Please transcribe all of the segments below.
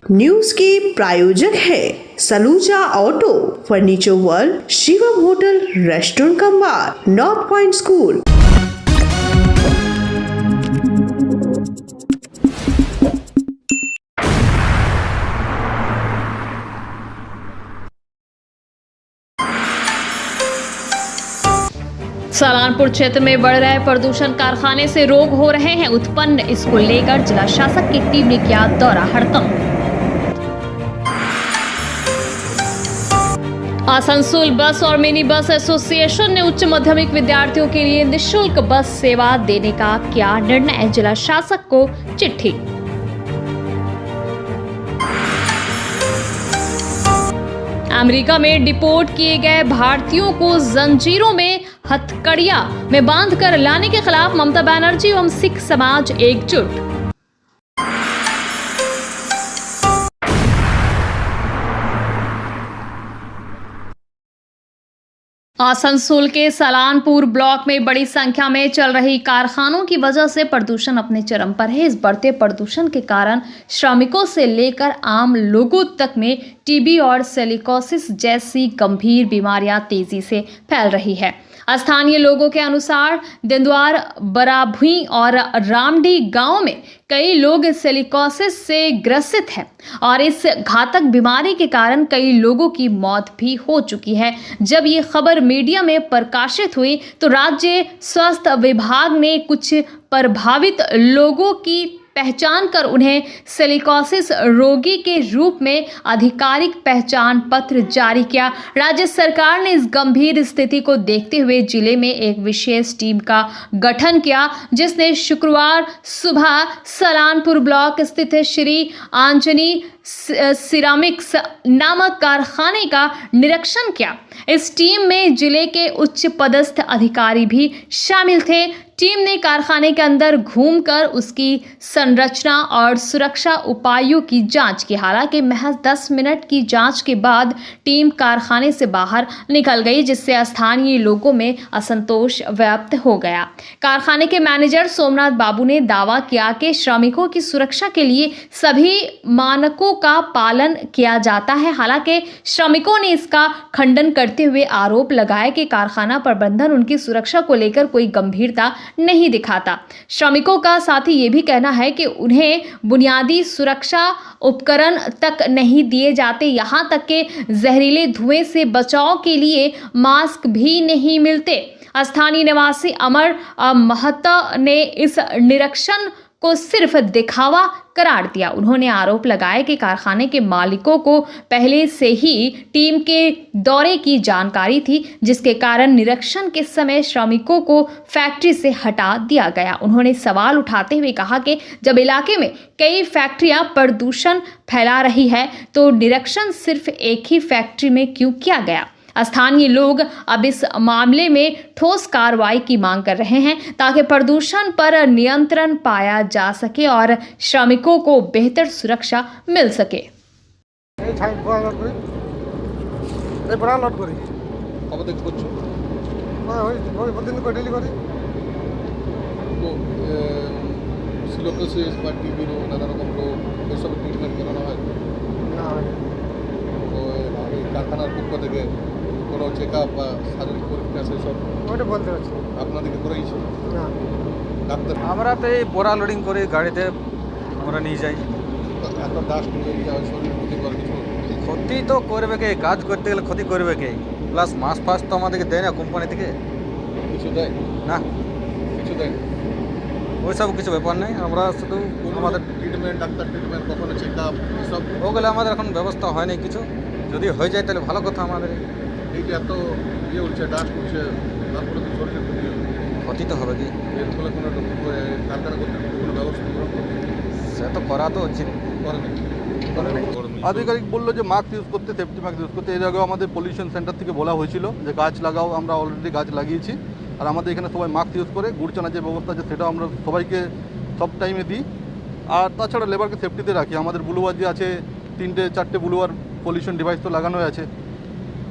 News के प्रायोजक है Saluja auto, furniture world, Shivam hotel, restaurant cum bar, north point school. Salanpur क्षेत्र में बढ़ रहे प्रदूषण कारखाने से रोग हो रहे हैं उत्पन्न। इसको लेकर जिला शासक की टीम ने किया दौरा हड़कंप। आसनसोल बस और मिनी बस एसोसिएशन ने उच्च माध्यमिक विद्यार्थियों के लिए निःशुल्क बस सेवा देने का किया निर्णय, जिला शासक को चिट्ठी। अमेरिका में डिपोर्ट किए गए भारतीयों को जंजीरों में हथकड़िया में बांधकर लाने के खिलाफ ममता बनर्जी एवं सिख समाज एकजुट। आसनसोल के सलानपुर ब्लॉक में बड़ी संख्या में चल रही कारखानों की वजह से प्रदूषण अपने चरम पर है। इस बढ़ते प्रदूषण के कारण श्रमिकों से लेकर आम लोगों तक में टीबी और सिलिकोसिस जैसी गंभीर बीमारियां तेजी से फैल रही है। स्थानीय लोगों के अनुसार दिंदवार, बराभुई और रामडी गांव में कई लोग सिलिकोसिस से ग्रसित हैं और इस घातक बीमारी के कारण कई लोगों की मौत भी हो चुकी है। जब ये खबर मीडिया में प्रकाशित हुई तो राज्य स्वास्थ्य विभाग ने कुछ प्रभावित लोगों की पहचान कर उन्हें सिलिकोसिस रोगी के रूप में आधिकारिक पहचान पत्र जारी किया। राज्य सरकार ने इस गंभीर स्थिति को देखते हुए जिले में एक विशेष टीम का गठन किया, जिसने शुक्रवार सुबह सलानपुर ब्लॉक स्थित श्री आंजनी सिरामिक्स नामक कारखाने का निरीक्षण किया। इस टीम में जिले के उच्च पदस्थ अधिकारी भी शामिल थे। टीम ने कारखाने के अंदर घूमकर उसकी संरचना और सुरक्षा उपायों की जांच की। हालांकि महज 10 मिनट की जांच के बाद टीम कारखाने से बाहर निकल गई, जिससे स्थानीय लोगों में असंतोष व्यक्त हो गया। कारखाने के मैनेजर सोमनाथ बाबू ने दावा किया कि श्रमिकों की सुरक्षा के लिए सभी मानकों का पालन किया जाता है। हालांकि श्रमिकों ने इसका खंडन करते हुए आरोप लगाया कि कारखाना प्रबंधन उनकी सुरक्षा को लेकर कोई गंभीरता नहीं दिखाता। श्रमिकों का साथ ही ये भी कहना है कि उन्हें बुनियादी सुरक्षा उपकरण तक नहीं दिए जाते, यहाँ तक कि जहरीले धुएं से बचाव के लिए मास्क भी नहीं मिलते। स्थानीय निवासी अमर महतो ने इस निरीक्षण को सिर्फ दिखावा करार दिया। उन्होंने आरोप लगाया कि कारखाने के मालिकों को पहले से ही टीम के दौरे की जानकारी थी, जिसके कारण निरीक्षण के समय श्रमिकों को फैक्ट्री से हटा दिया गया। उन्होंने सवाल उठाते हुए कहा कि जब इलाके में कई फैक्ट्रियां प्रदूषण फैला रही है तो निरीक्षण सिर्फ एक ही फैक्ट्री में क्यों किया गया। स्थानीय लोग अब इस मामले में ठोस कार्रवाई की मांग कर रहे हैं ताकि प्रदूषण पर नियंत्रण पाया जा सके और श्रमिकों को बेहतर सुरक्षा मिल सके। কারখানার পক্ষ থেকে কোনো চেকআপ বা শারীরিক পরীক্ষা সেসব ওটা বলতে পারছি আপনাদেরকে করেইছে না ডাক্তার আমরা তো এই বোরা লোডিং করে গাড়িতে আমরা নিয়ে যাই। এত ডাস্ট হয়ে যাওয়া শরীর ক্ষতি করে কিছু ক্ষতি তো করবে কে, কাজ করতে গেলে ক্ষতি করবে কে, প্লাস মাস ফাস তো আমাদেরকে দেয় না কোম্পানি থেকে, কিছু দেয় না কিছু দেয় ওই সব কিছু ব্যাপার নেই। আমরা শুধু আমাদের ট্রিটমেন্ট ডাক্তার ট্রিটমেন্ট কখনো চেকআপ সব ওগুলো আমাদের এখন ব্যবস্থা হয়নি কিছু, যদি হয়ে যায় তাহলে ভালো কথা। আমাদের এই যে এত ইয়ে উঠছে ডাস্ট উঠছে তারপরে তো শরীরের ক্ষতি হবে, ক্ষতি তো হবে কি, এর ফলে কোনো কারখানা কর্তৃপক্ষ কোনো ব্যবস্থা গ্রহণ করবে সে তো করা তো উচিত, করেনি। আধিকারিক বললো যে মাস্ক ইউজ করতে, সেফটি মাস্ক ইউজ করতে। এর আগেও আমাদের পলিউশন সেন্টার থেকে বলা হয়েছিল যে গাছ লাগাও, আমরা অলরেডি গাছ লাগিয়েছি। আর আমাদের এখানে সবাই মাস্ক ইউজ করে গুড়চানা যে ব্যবস্থা আছে সেটাও আমরা সবাইকে সব টাইমে দিই। আর তাছাড়া লেবারকে সেফটিতে রাখি। আমাদের ব্লুয়ার যে আছে 3-4টে ব্লুয়ার পলিউশন ডিভাইস তো লাগানো আছে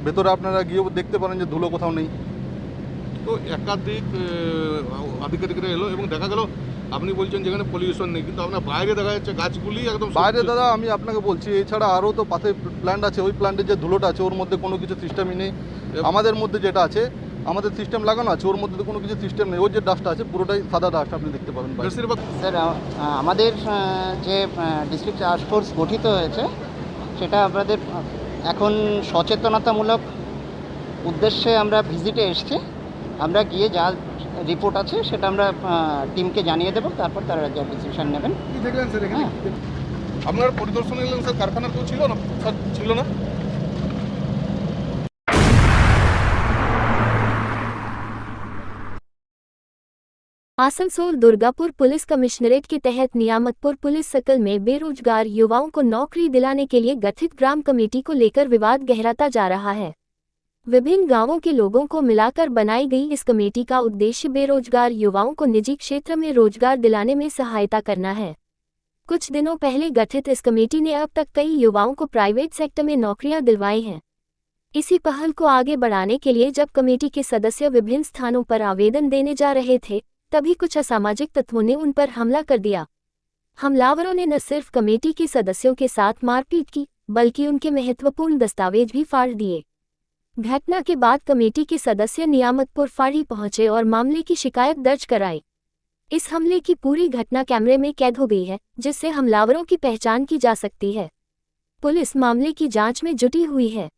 ভেতরে, আপনারা গিয়েও দেখতে পারেন যে ধুলো কোথাও নেই। তো তো একাধিক আধিকারিকরা এলো এবং দেখা গেল আপনি বলছেন যেখানে পলিউশন নেই, কিন্তু আপনার বাইরে দেখা যাচ্ছে গাছগুলি একদম বাইরে দাদা আমি আপনাকে বলছি, এছাড়া আরও তো পাশে প্ল্যান্ট আছে, ওই প্ল্যান্টের যে ধুলোটা আছে ওর মধ্যে কোনো কিছু সিস্টেমই নেই। আমাদের মধ্যে যেটা আছে, আমাদের সিস্টেম লাগানো আছে, ওর মধ্যে তো কোনো কিছু সিস্টেম নেই। ওর যে ডাস্টটা আছে পুরোটাই সাদা ডাস্ট, আপনি দেখতে পাবেন। বেশিরভাগ স্যার আমাদের যে ডিস্ট্রিক্ট টাস্কফোর্স গঠিত হয়েছে সেটা আমাদের এখন সচেতনতামূলক উদ্দেশ্যে আমরা ভিজিটে এসেছি। আমরা গিয়ে যা রিপোর্ট আছে সেটা আমরা টিমকে জানিয়ে দেবো, তারপর তারা যা ডিসিশন নেবেন। কি দেখলেন স্যার এখানে? আপনার পরিদর্শনে এলেন স্যার, কারখানা কেউ ছিল না? স্যার ছিল না? आसनसोल दुर्गापुर पुलिस कमिश्नरेट के तहत नियामतपुर पुलिस सर्कल में बेरोजगार युवाओं को नौकरी दिलाने के लिए गठित ग्राम कमेटी को लेकर विवाद गहराता जा रहा है। विभिन्न गांवों के लोगों को मिलाकर बनाई गई इस कमेटी का उद्देश्य बेरोजगार युवाओं को निजी क्षेत्र में रोजगार दिलाने में सहायता करना है। कुछ दिनों पहले गठित इस कमेटी ने अब तक कई युवाओं को प्राइवेट सेक्टर में नौकरियां दिलवाई हैं। इसी पहल को आगे बढ़ाने के लिए जब कमेटी के सदस्य विभिन्न स्थानों पर आवेदन देने जा रहे थे, तभी कुछ असामाजिक तत्वों ने उन पर हमला कर दिया। हमलावरों ने न सिर्फ कमेटी के सदस्यों के साथ मारपीट की, बल्कि उनके महत्वपूर्ण दस्तावेज भी फाड़ दिए। घटना के बाद कमेटी के सदस्य नियामतपुर फाड़ी पहुंचे और मामले की शिकायत दर्ज कराई। इस हमले की पूरी घटना कैमरे में कैद हो गई है, जिससे हमलावरों की पहचान की जा सकती है। पुलिस मामले की जांच में जुटी हुई है।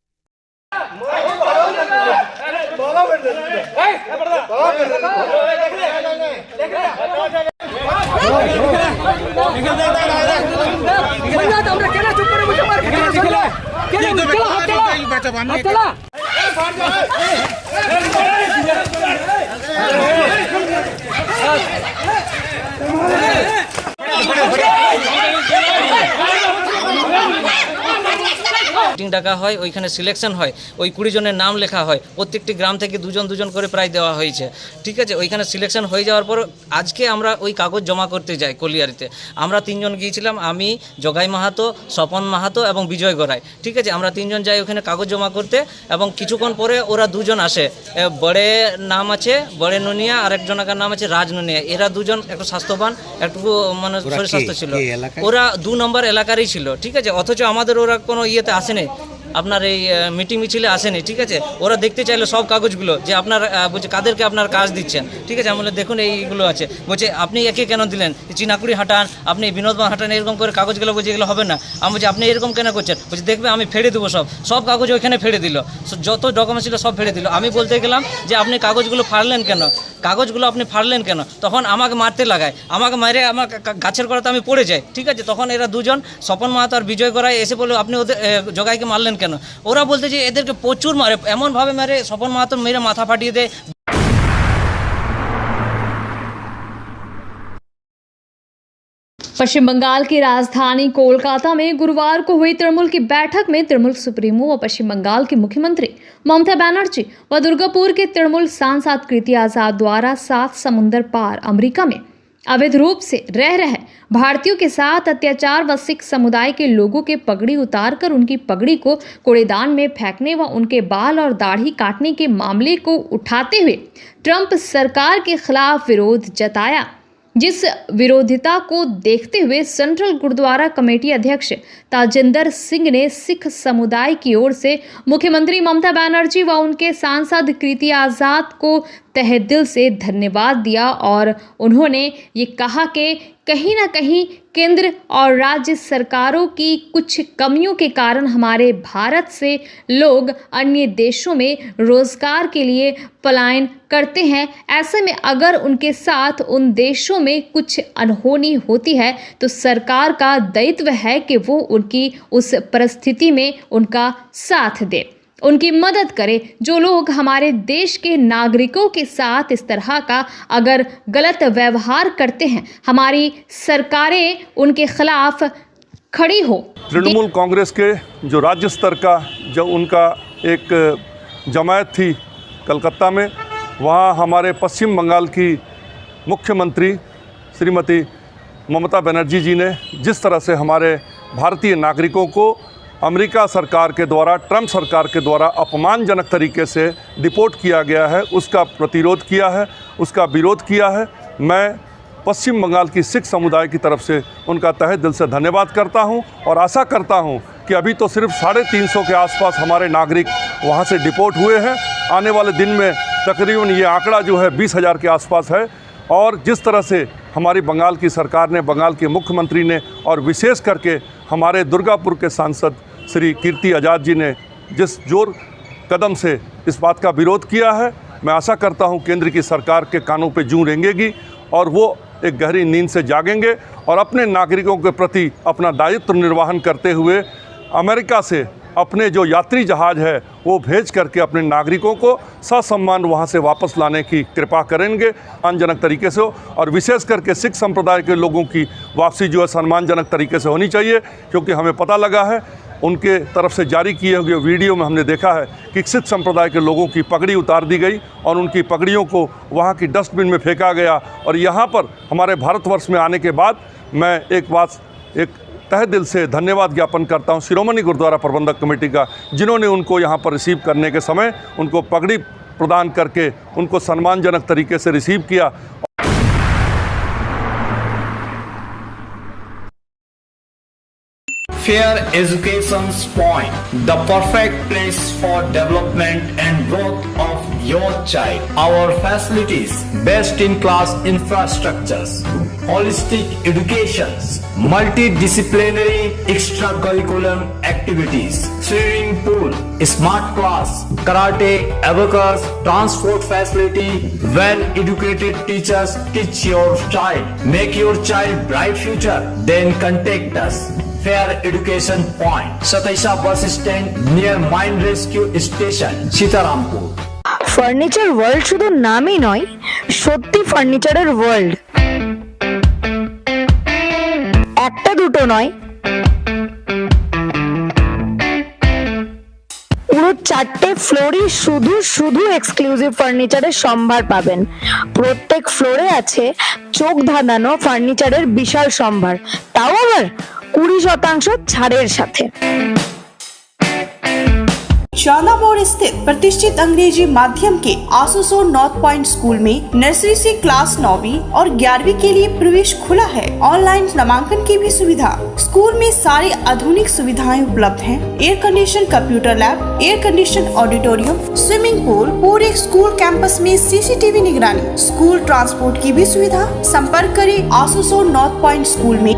মিটিং ডাকা হয়, ওইখানে সিলেকশন হয়, ওই 20 জনের নাম লেখা হয়, প্রত্যেকটি গ্রাম থেকে দুজন দুজন করে প্রায় দেওয়া হয়েছে। ঠিক আছে, ওইখানে সিলেকশন হয়ে যাওয়ার পর আজকে আমরা ওই কাগজ জমা করতে যাই কলিয়ারিতে। আমরা 3 জন গিয়েছিলাম, আমি, জগাই মাহাতো, স্বপন মাহাতো এবং বিজয় গড়াই। ঠিক আছে, আমরা 3 জন যাই ওখানে কাগজ জমা করতে, এবং কিছুক্ষণ পরে ওরা 2 জন আসে। বড়ে নাম আছে বড়ে নুনিয়া, আর একজনের নাম আছে রাজ নুনিয়া। এরা 2 জন একটু স্বাস্থ্যবান, একটু মানে শরীর স্বাস্থ্য ছিল। ওরা 2 নম্বর এলাকারই ছিল। ঠিক আছে, অথচ আমাদের ওরা কোনো ইয়েতে আসেনি, আপনার এই মিটিং মিছিলে আসেনি। ঠিক আছে, ওরা দেখতে চাইলো সব কাগজগুলো, যে আপনার বলছে কাদেরকে আপনার কাজ দিচ্ছেন। ঠিক আছে, আমি বলে দেখুন এইগুলো আছে। বলছে আপনি একে কেন দিলেন, চিনাকুড়ি হাঁটান, আপনি বিনোদবান হাঁটান, এরকম করে কাগজগুলো বলছে এগুলো হবে না। আমি বলছি আপনি এরকম কেন করছেন? বলছে দেখবে আমি ফেড়ে দেবো সব কাগজ ওইখানে ফেড়ে দিল, যত ডকুমেন্টস ছিল সব ফেড়ে দিল। আমি বলতে গেলাম যে আপনি কাগজগুলো ফাড়লেন কেন, কেন? তখন আমাকে মারতে লাগায়, আমাকে মারে আমার গাছের গোড়াতে আমি পড়ে যাই। ঠিক আছে, তখন এরা 2 জন স্বপন মাহাতো আর বিজয় গড়াই এসে বললো আপনি ওদের জগাইকে মারলেন কেন? ওরা বলতে যে এদেরকে প্রচুর মারে, এমনভাবে মারে স্বপন মাহাতো মেরে মাথা ফাটিয়ে দেয়। पश्चिम बंगाल की राजधानी कोलकाता में गुरुवार को हुई तृणमूल की बैठक में तृणमूल सुप्रीमो व पश्चिम बंगाल की मुख्यमंत्री ममता बनर्जी व दुर्गापुर के तृणमूल सांसद कृति आजाद द्वारा 7 समुंदर पार अमेरिका में अवैध रूप से रह रहे भारतीयों के साथ अत्याचार व सिख समुदाय के लोगों के पगड़ी उतारकर उनकी पगड़ी को कूड़ेदान में फेंकने व उनके बाल और दाढ़ी काटने के मामले को उठाते हुए ट्रंप सरकार के खिलाफ विरोध जताया। जिस विरोधिता को देखते हुए सेंट्रल गुरुद्वारा कमेटी अध्यक्ष ताजिंदर सिंह ने सिख समुदाय की ओर से मुख्यमंत्री ममता बनर्जी व उनके सांसद कृति आजाद को तहे दिल से धन्यवाद दिया, और उन्होंने ये कहा कि कहीं ना कहीं केंद्र और राज्य सरकारों की कुछ कमियों के कारण हमारे भारत से लोग अन्य देशों में रोजगार के लिए पलायन करते हैं। ऐसे में अगर उनके साथ उन देशों में कुछ अनहोनी होती है तो सरकार का दायित्व है कि वो उनकी उस परिस्थिति में उनका साथ दे, उनकी मदद करे। जो लोग हमारे देश के नागरिकों के साथ इस तरह का अगर गलत व्यवहार करते हैं, हमारी सरकारें उनके खिलाफ खड़ी हो। तृणमूल कांग्रेस के जो राज्य स्तर का जो उनका एक जमायत थी कलकत्ता में, वहाँ हमारे पश्चिम बंगाल की मुख्यमंत्री श्रीमती ममता बनर्जी जी ने जिस तरह से हमारे भारतीय नागरिकों को अमेरिका सरकार के द्वारा, ट्रंप सरकार के द्वारा अपमानजनक तरीके से डिपोर्ट किया गया है, उसका प्रतिरोध किया है, उसका विरोध किया है। मैं पश्चिम बंगाल की सिख समुदाय की तरफ से उनका तहे दिल से धन्यवाद करता हूं और आशा करता हूं कि अभी तो सिर्फ 350 के आसपास हमारे नागरिक वहां से डिपोर्ट हुए हैं। आने वाले दिन में तकरीबन ये आंकड़ा जो है 20,000 के आसपास है। और जिस तरह से हमारी बंगाल की सरकार ने, बंगाल के मुख्यमंत्री ने और विशेष करके हमारे दुर्गापुर के सांसद श्री कीर्ति आज़ाद जी ने जिस जोर कदम से इस बात का विरोध किया है, मैं आशा करता हूं केंद्र की सरकार के कानों पे जूं रेंगेगी और वो एक गहरी नींद से जागेंगे और अपने नागरिकों के प्रति अपना दायित्व निर्वहन करते हुए अमेरिका से अपने जो यात्री जहाज़ है वो भेज करके अपने नागरिकों को ससम्मान वहाँ से वापस लाने की कृपा करेंगे सम्मानजनक तरीके से। और विशेष करके सिख संप्रदाय के लोगों की वापसी जो है सम्मानजनक तरीके से होनी चाहिए, क्योंकि हमें पता लगा है उनके तरफ से जारी किए हुए वीडियो में हमने देखा है कि सिख संप्रदाय के लोगों की पगड़ी उतार दी गई और उनकी पगड़ियों को वहाँ की डस्टबिन में फेंका गया। और यहाँ पर हमारे भारतवर्ष में आने के बाद मैं एक तहे दिल से धन्यवाद ज्ञापन करता हूँ शिरोमणि गुरुद्वारा प्रबंधक कमेटी का, जिन्होंने उनको यहाँ पर रिसीव करने के समय उनको पगड़ी प्रदान करके उनको सम्मानजनक तरीके से रिसीव किया। Fair Education's Point, the perfect place for development and growth of your child. Our facilities, best in class infrastructures, holistic educations, multidisciplinary extracurricular activities, swimming pool, smart class, karate, abacus, transport facility, well-educated teachers teach your child. Make your child bright future. Then contact us. Fair Education Point, Sataisha bus stand near Mine Rescue Station, Sitarampur. Furniture world শুধু নামই নয়, সত্যি ফার্নিচারের world. একটা দুটো নয়, পুরো 4টে ফ্লোরই শুধু এক্সক্লুসিভ ফার্নিচারের সম্ভার পাবেন। প্রত্যেক ফ্লোরে আছে চোখ ধাঁধানো ফার্নিচারের বিশাল সম্ভার, তাও আবার 20% ছাড়ের সাথে। चांदामोड़ स्थित प्रतिष्ठित अंग्रेजी माध्यम के आसुसोर नॉर्थ पॉइंट स्कूल में नर्सरी से क्लास 9वीं और 11वीं के लिए प्रवेश खुला है। ऑनलाइन नामांकन की भी सुविधा। स्कूल में सारी आधुनिक सुविधाएं उपलब्ध हैं। Air condition computer lab, air condition auditorium, swimming pool, पूरे स्कूल कैंपस में सीसीटीवी निगरानी, स्कूल ट्रांसपोर्ट की भी सुविधा। संपर्क करें आसुसोर नॉर्थ पॉइंट स्कूल में।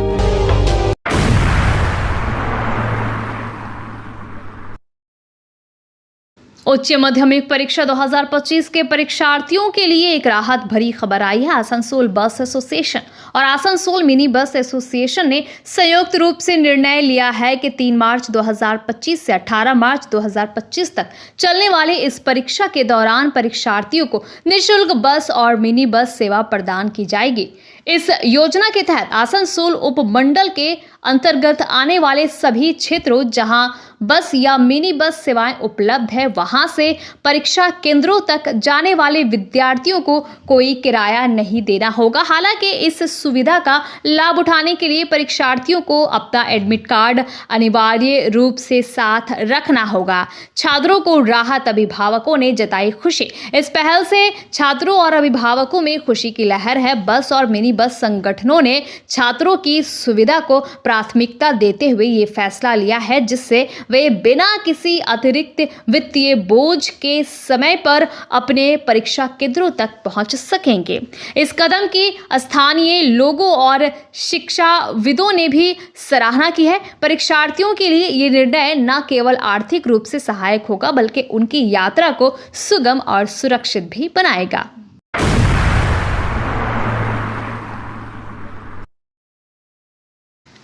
उच्च माध्यमिक परीक्षा 2025 के परीक्षार्थियों के लिए एक राहत भरी खबर आई है। आसनसोल बस एसोसिएशन और आसनसोल मिनी बस एसोसिएशन ने संयुक्त रूप से निर्णय लिया है कि 3 मार्च 2025 से 18 मार्च 2025 तक चलने वाले इस परीक्षा के दौरान परीक्षार्थियों को निःशुल्क बस और मिनी बस सेवा प्रदान की जाएगी। इस योजना के तहत आसनसोल उपमंडल के अंतर्गत आने वाले सभी क्षेत्रों जहां बस या मिनी बस सेवाएं उपलब्ध है, वहां से परीक्षा केंद्रों तक जाने वाले विद्यार्थियों को कोई किराया नहीं देना होगा। हालांकि इस सुविधा का लाभ उठाने के लिए परीक्षार्थियों को अपना एडमिट कार्ड अनिवार्य रूप से साथ रखना होगा। छात्रों को राहत, अभिभावकों ने जताई खुशी। इस पहल से छात्रों और अभिभावकों में खुशी की लहर है। बस और मिनी बस संगठनों ने छात्रों की सुविधा को प्राथमिकता देते हुए ये फैसला लिया है, जिससे वे बिना किसी अतिरिक्त वित्तीय बोझ के समय पर अपने परीक्षा केंद्रों तक पहुंच सकेंगे। इस कदम की स्थानीय लोगों और शिक्षाविदों ने भी सराहना की है। परीक्षार्थियों के लिए ये निर्णय न केवल आर्थिक रूप से सहायक होगा, बल्कि उनकी यात्रा को सुगम और सुरक्षित भी बनाएगा।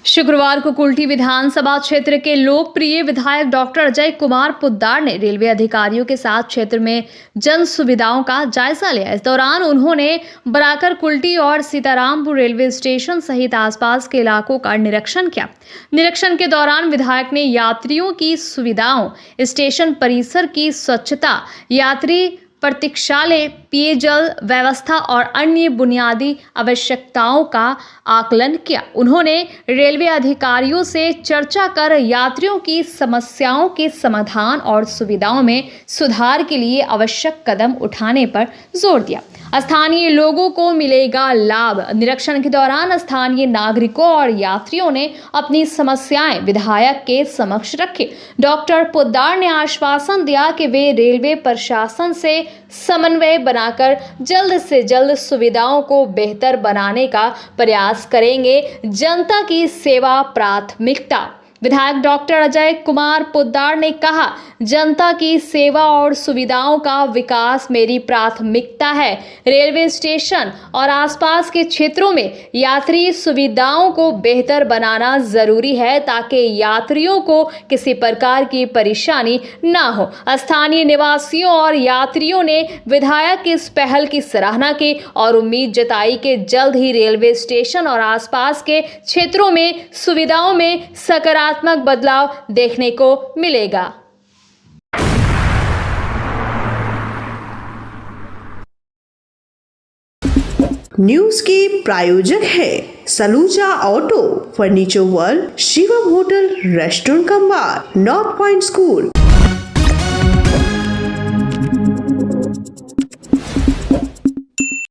शुक्रवार को कुल्टी विधानसभा क्षेत्र के लोकप्रिय विधायक डॉक्टर अजय कुमार पोद्दार ने रेलवे अधिकारियों के साथ क्षेत्र में जन सुविधाओं का जायजा लिया। इस दौरान उन्होंने बराकर, कुल्टी और सीतारामपुर रेलवे स्टेशन सहित आसपास के इलाकों का निरीक्षण किया। निरीक्षण के दौरान विधायक ने यात्रियों की सुविधाओं, स्टेशन परिसर की स्वच्छता, यात्री प्रतीक्षालय, पेयजल व्यवस्था और अन्य बुनियादी आवश्यकताओं का आकलन किया। उन्होंने रेलवे अधिकारियों से चर्चा कर यात्रियों की समस्याओं के समाधान और सुविधाओं में सुधार के लिए आवश्यक कदम उठाने पर जोर दिया। स्थानीय लोगों को मिलेगा लाभ। निरीक्षण के दौरान स्थानीय नागरिकों और यात्रियों ने अपनी समस्याएं विधायक के समक्ष रखी। डॉक्टर पोद्दार ने आश्वासन दिया कि वे रेलवे प्रशासन से समन्वय बनाकर जल्द से जल्द सुविधाओं को बेहतर बनाने का प्रयास करेंगे। जनता की सेवा प्राथमिकता। विधायक डॉक्टर अजय कुमार पोद्दार ने कहा, जनता की सेवा और सुविधाओं का विकास मेरी प्राथमिकता है। रेलवे स्टेशन और आसपास के क्षेत्रों में यात्री सुविधाओं को बेहतर बनाना जरूरी है ताकि यात्रियों को किसी प्रकार की परेशानी न हो। स्थानीय निवासियों और यात्रियों ने विधायक की इस पहल की सराहना की और उम्मीद जताई कि जल्द ही रेलवे स्टेशन और आसपास के क्षेत्रों में सुविधाओं में सकारात्मक बदलाव देखने को मिलेगा। न्यूज के प्रायोजक है Saluja auto, furniture world, Shivam hotel, restaurant cum bar, north point school.